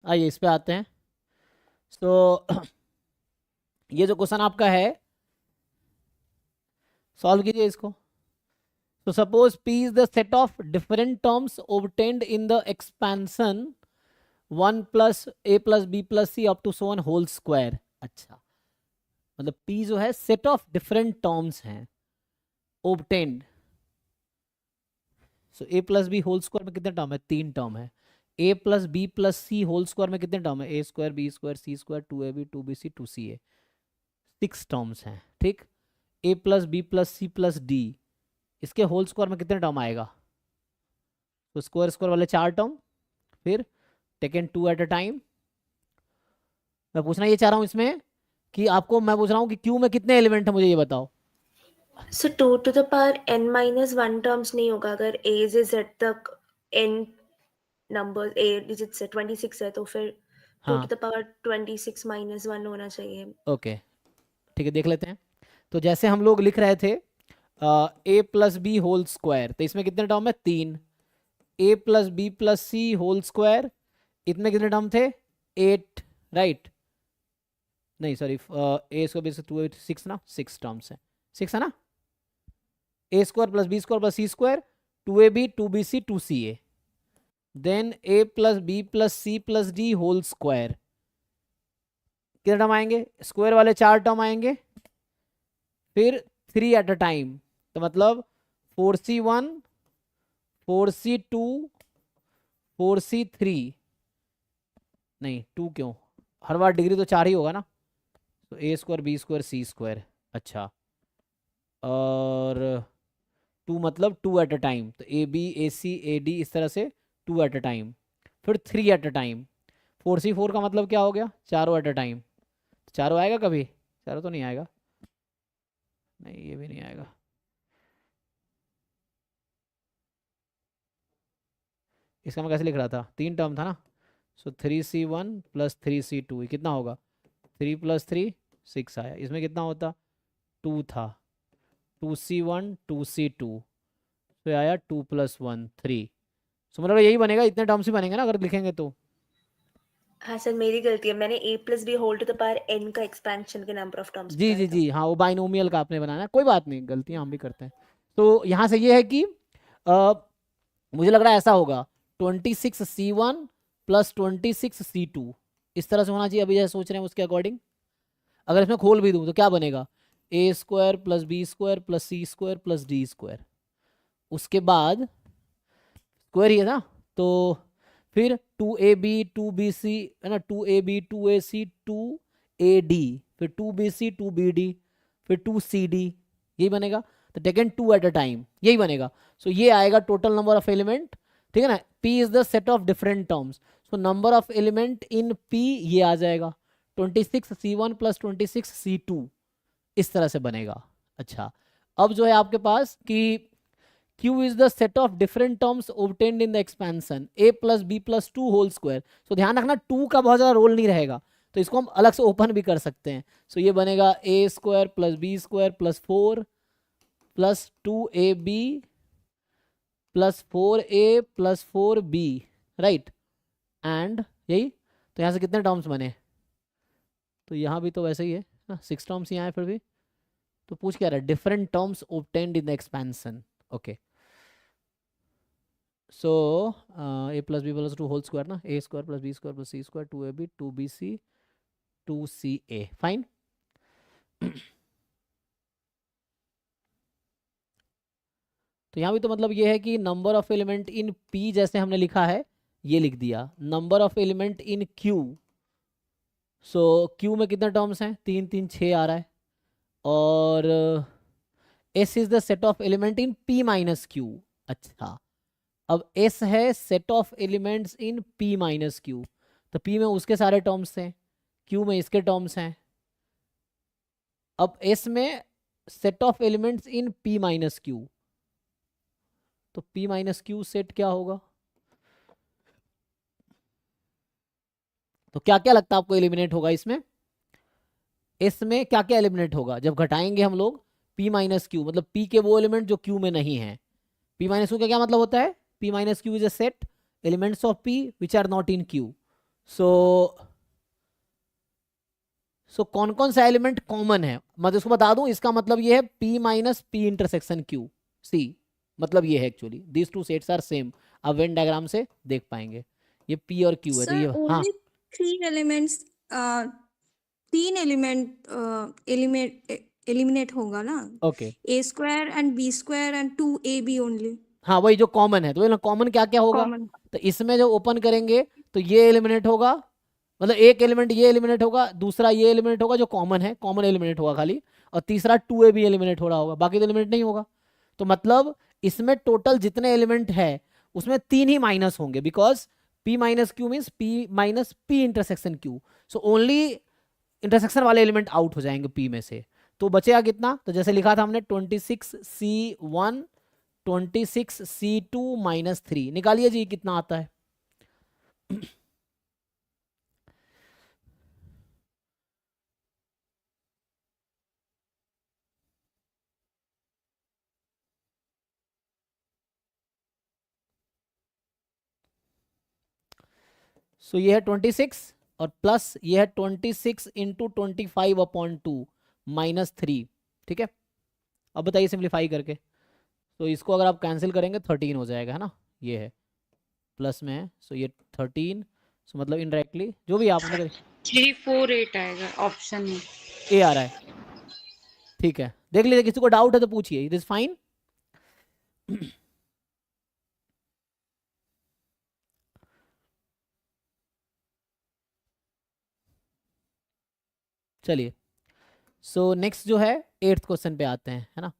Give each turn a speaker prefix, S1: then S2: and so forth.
S1: आइए इस पे आते हैं। तो ये जो क्वेश्चन आपका है, सॉल्व कीजिए इसको। So suppose P is the set of different terms obtained in the expansion 1 plus a plus b plus c up to so on whole square। अच्छा, मतलब P जो है set of different terms हैं obtained। So a plus b whole square में कितने term है? 3 term है। a plus b plus c whole square में कितने टर्म है? a square b square c square 2ab 2bc 2ca 6 terms हैं। ठीक, a plus b plus c plus d, इसके होल स्क्वायर में कितने टर्म आएगा? तो स्क्वायर स्क्वायर वाले 4 टर्म, फिर टेकन 2 एट अ टाइम। मैं पूछना ये चाह रहा हूँ इसमें कि आपको मैं पूछ रहा हूँ कि क्यू में कितने एलिमेंट है, मुझे ये बताओ।
S2: सो 2 to the power n minus 1 terms नहीं होगा अगर a से z तक n नंबर a डिजिट से 26 है तो फिर 2
S1: हाँ
S2: to the power 26 minus 1 होना चाहिए।
S1: ओके, ठीक है, देख लेते हैं। तो जैसे हम लोग लिख रहे थे A plus B whole square, तो इसमें कितने टर्म है? 3। A plus B plus C whole square, इतने कितने टर्म थे? 8, राइट? नहीं sorry, A square B two 6 ना, 6 टर्म्स है, 6 है ना। A square plus B square plus C square 2ab 2bc 2ca, then A plus B plus C plus D whole square, कितने term आएंगे? स्क्वायर वाले 4 term आएंगे, फिर 3 एट अ टाइम, तो मतलब 4c1 4c2 4c3, नहीं 2 क्यों, हर बार डिग्री तो 4 ही होगा ना। तो ए स्क्वायर बी स्क्वायर सी स्क्वायर, अच्छा, और 2 मतलब 2 एट अ टाइम, तो A B A C A D इस तरह से 2 एट अ टाइम, फिर 3 एट अ टाइम। 4c4 का मतलब क्या हो गया? चारों एट अ टाइम। चारों आएगा कभी? चारों तो नहीं आएगा, नहीं ये भी नहीं आएगा। इसका मैं कैसे लिख रहा था? 3 टर्म था ना। सो 3c1 प्लस 3c2 कितना होगा? 3 प्लस 3 6 आया। इसमें कितना होता? 2 था। 2c1 2c2, तो आया 2 प्लस 1 3। सो मतलब यही बनेगा, इतने टर्म्स ही बनेंगे ना अगर लिखेंगे तो।
S2: हाँ सर मेरी गलती है, मैंने a plus B whole to the power n का एक्सपेंशन के नंबर ऑफ टर्म्स
S1: जी
S2: बताया
S1: जी
S2: था।
S1: जी, हाँ वो बाइनोमियल का आपने बनाना है, कोई बात नहीं, गलतियां हम भी करते हैं। तो यहाँ से ये है कि मुझे लग रहा है ऐसा होगा 26c1 प्लस 26c2, इस तरह से होना चाहिए। अभी जैसे सोच रहे हैं उसके अकॉर्डिंग अगर इसमें खोल भी दूं तो क्या बनेगा? A square plus B square plus C square plus D square, उसके बाद स्क्वायर ही है ना, तो फिर 2ab 2bc है ना, 2ab 2ac 2ad, फिर 2bc 2bd, फिर 2cd, यही बनेगा। तो टेकन 2 एट अ टाइम, यही बनेगा। सो ये आएगा टोटल नंबर ऑफ एलिमेंट, ठीक है ना। p is the set of different terms, so number of element in p ये आ जाएगा 26c1 प्लस 26c2, इस तरह से बनेगा। अच्छा, अब जो है आपके पास कि Q is the set of different terms obtained in the expansion a plus b plus 2 whole square। so ध्यान रखना 2 का बहुत ज़्यादा रोल नहीं रहेगा, तो इसको हम अलग से ओपन भी कर सकते हैं। सो ये बनेगा a square plus B square plus 4 plus 2ab plus 4a plus 4b, right? And यही, तो यहाँ से कितने टर्म्स बने? तो यहाँ भी तो वैसे ही है ना, 6 टर्म्स ही आए फिर भी। तो पूछ क्या रहा है? Different terms obtained in the expansion, okay. So A plus B plus 2 whole square ना, A square plus B square plus C square 2ab 2bc 2ca, fine. तो यहाँ भी तो मतलब ये है कि number of element in p जैसे हमने लिखा है ये लिख दिया, number of element in q। So q में कितने टर्म्स हैं? 3 3 6 आ रहा है। और s is the set of element in p minus q। अच्छा, अब s है set of elements in p minus q, तो p में उसके सारे टर्म्स हैं, q में इसके टर्म्स हैं। अब s में set of elements in p minus q, तो p माइनस q सेट क्या होगा? तो क्या क्या लगता है आपको एलिमिनेट होगा इसमें? s में क्या क्या एलिमिनेट होगा जब घटाएंगे हम लोग p माइनस क्यू, मतलब p के वो एलिमेंट जो q में नहीं है। p माइनस क्यू का क्या मतलब होता है? p minus q is a set elements of p which are not in q। So कौन कौन सा एलिमेंट कॉमन है, मैं इसको बता दूं, इसका मतलब ये है p minus p intersection q c, मतलब ये है actually these two sets are same. अब वेन डायग्राम से देख पाएंगे ये p और q है, तो
S3: सर
S1: ये हाँ
S3: ओनली 3 एलिमेंट्स, 3 एलिमेंट एलिमिनेट होगा ना,
S1: okay
S3: a² and b² and 2ab only
S1: हाँ वही जो कॉमन है, तो कॉमन क्या क्या होगा,
S3: कॉमन।
S1: तो इसमें जो ओपन करेंगे तो ये एलिमिनेट होगा, मतलब एक एलिमेंट ये एलिमिनेट होगा, दूसरा ये एलिमिनेट होगा जो कॉमन है, कॉमन एलिमिनेट होगा खाली, और तीसरा 2a भी एलिमिनेट हो रहा होगा, बाकी तो एलिमिनेट नहीं होगा। तो मतलब इसमें टोटल जितने एलिमेंट है उसमें 3 ही माइनस होंगे, because p minus Q means p minus p intersection q, so only intersection वाले एलिमेंट आउट हो जाएंगे p में से। तो बचेगा कितना, तो जैसे लिखा था हमने 26c1 26c2 माइनस 3, निकालिए जी कितना आता है। सो ये है 26 और प्लस ये है 26 इंटू 25/2 माइनस 3, ठीक है। अब बताइए सिंप्लीफाई करके, तो इसको अगर आप कैंसिल करेंगे 13 हो जाएगा, है ना, ये है प्लस में है, सो ये 13, सो मतलब इनडायरेक्टली जो भी आप मतलब
S4: 348 आएगा ऑप्शन में।
S1: ए आ रहा है, ठीक है, देख लीजिए किसी को डाउट है तो पूछिए, इट इज फाइन। चलिए, सो नेक्स्ट जो है 8th क्वेश्चन पे आते हैं, है ना।